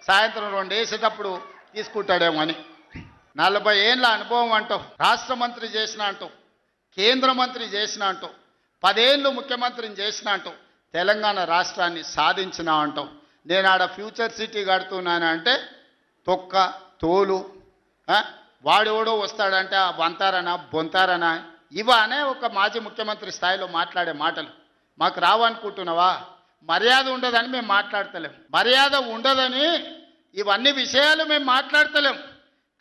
సాయంత్రం 2 వేసేటప్పుడు తీసుకుంటాడేమో అని. 40 ఏళ్ళ అనుభవం అంటావు, రాష్ట్ర మంత్రి చేసిన అంటావు, కేంద్ర మంత్రి చేసిన అంటావు, 10 ఏళ్ళు ముఖ్యమంత్రిని చేసిన అంటావు, తెలంగాణ రాష్ట్రాన్ని సాధించిన అంటావు. నేను ఆడ ఫ్యూచర్ సిటీ కడుతున్నాను అంటే తొక్క తోలు, వాడెవడో వస్తాడంటే వంతారనా బొంతారనా ఇవనే ఒక మాజీ ముఖ్యమంత్రి స్థాయిలో మాట్లాడే మాటలు మాకు రావనుకుంటున్నావా? మర్యాద ఉండదని మేము మాట్లాడతలేం, మర్యాద ఉండదని ఇవన్నీ విషయాలు మేము మాట్లాడతలేం.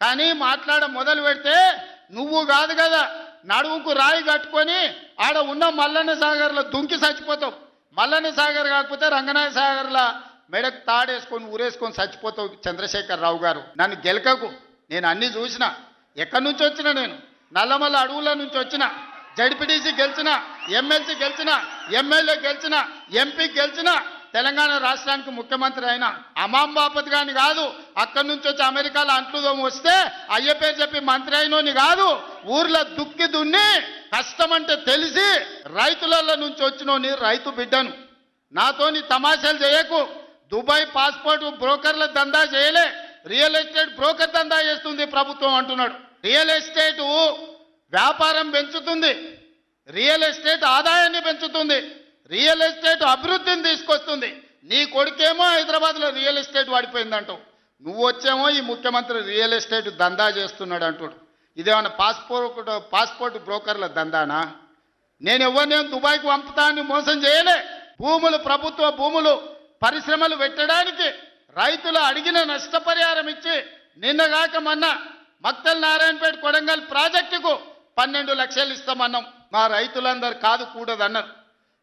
కానీ మొదలు పెడితే నువ్వు కాదు కదా నడువుకు రాయి కట్టుకొని ఆడ ఉన్న మల్లన్న సాగర్లో దుంకి చచ్చిపోతావు. మల్లన్న సాగర్ కాకపోతే రంగనాథ సాగర్లో మెడకు తాడేసుకొని ఊరేసుకొని చచ్చిపోతావు. చంద్రశేఖరరావు గారు, నన్ను గెలకకు. నేను అన్నీ చూసిన. ఎక్కడి నుంచి వచ్చిన నేను? నల్లమల్ల అడవుల నుంచి వచ్చిన. జడ్పీటీసీ గెలిచిన, ఎమ్మెల్సీ గెలిచిన, ఎమ్మెల్యే గెలిచిన, ఎంపీ గెలిచిన, తెలంగాణ రాష్ట్రానికి ముఖ్యమంత్రి అయినా. అమాం బాపత్ గాని కాదు, అక్కడి నుంచి వచ్చి అమెరికాలో అంట్లుదోమ వస్తే అయ్య పేరు చెప్పి మంత్రి అయినోని కాదు. ఊర్లో దుక్కి దున్ని కష్టమంటే తెలిసి రైతులలో నుంచి వచ్చినోని, రైతు బిడ్డను. నాతోని తమాషాలు చేయకు. దుబాయ్ పాస్పోర్ట్ బ్రోకర్ల దందా చేయలే, రియల్ ఎస్టేట్ బ్రోకర్ దందా చేస్తుంది ప్రభుత్వం అంటున్నాడు. రియల్ ఎస్టేట్ వ్యాపారం పెంచుతుంది, రియల్ ఎస్టేట్ ఆదాయాన్ని పెంచుతుంది, రియల్ ఎస్టేట్ అభివృద్ధిని తీసుకొస్తుంది. నీ కొడుకేమో హైదరాబాద్లో రియల్ ఎస్టేట్ వాడిపోయిందంటావు, నువ్వు వచ్చేమో ఈ ముఖ్యమంత్రి రియల్ ఎస్టేట్ దందా చేస్తున్నాడు అంటాడు. ఇదేమన్నా పాస్పోర్ట్ బ్రోకర్ల దందానా? నేను ఎవరినేం దుబాయ్కి పంపుతా అని మోసం చేయలే. భూములు, ప్రభుత్వ భూములు, పరిశ్రమలు పెట్టడానికి రైతులు అడిగిన నష్టపరిహారం ఇచ్చి నిన్నగాక మొన్న మక్తల్ నారాయణపేట కొడంగల్ ప్రాజెక్టుకు 12 లక్షలు ఇస్తామన్నాం. మా రైతులందరూ కాదు కూడదన్నారు.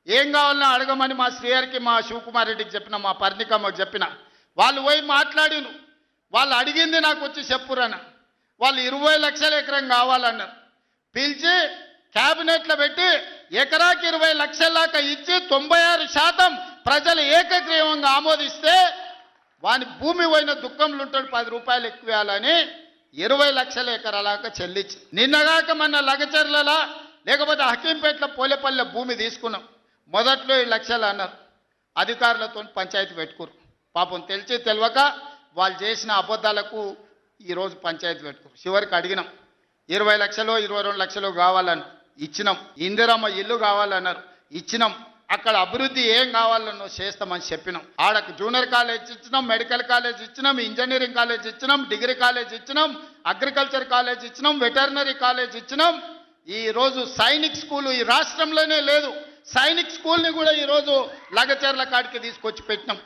ఏం కావాలన్నా అడగమని మా శ్రీహరికి, మా శివకుమార్ రెడ్డికి చెప్పిన, మా పరిణికమ్మకు చెప్పిన. వాళ్ళు పోయి మాట్లాడిను. వాళ్ళు అడిగింది నాకు వచ్చి చెప్పురన్న. వాళ్ళు 20 లక్షల ఎకరం కావాలన్నారు. పిలిచి క్యాబినెట్లో పెట్టి ఎకరాకి 20 లక్షల దాకా ఇచ్చి 96% ప్రజలు ఏకగ్రీవంగా ఆమోదిస్తే వాని భూమి పోయిన దుఃఖంలో ఉంటాడు, 10 రూపాయలు ఎక్కువ ఇవ్వాలని 20 లక్షల ఎకరాలాగా చెల్లించి నిన్నగాక మన లగచర్లలో లేకపోతే హకీంపేటలో పోలేపల్లె భూమి తీసుకున్నాం. మొదట్లో 7 లక్షలు అన్నారు. అధికారులతో పంచాయతీ పెట్టుకోరు. పాపం తెలిసి తెలియక వాళ్ళు చేసిన అబద్ధాలకు ఈరోజు పంచాయతీ పెట్టుకోరు. చివరికి అడిగినాం, 20 లక్షలు 22 లక్షలు కావాలని ఇచ్చినాం. ఇందిరమ్మ ఇల్లు కావాలన్నారు, ఇచ్చినాం. అక్కడ అభివృద్ధి ఏం కావాలన్నో చేస్తామని చెప్పినాం. ఆడకు జూనియర్ కాలేజ్ ఇచ్చినాం, మెడికల్ కాలేజ్ ఇచ్చినాం, ఇంజనీరింగ్ కాలేజ్ ఇచ్చినాం, డిగ్రీ కాలేజ్ ఇచ్చినాం, అగ్రికల్చర్ కాలేజ్ ఇచ్చినాం, వెటర్నరీ కాలేజ్ ఇచ్చినాం. ఈరోజు సైనిక్ స్కూలు ఈ రాష్ట్రంలోనే లేదు. సైనిక్ స్కూల్ని కూడా ఈరోజు లగచర్ల కాడికి తీసుకొచ్చి పెట్టినాం.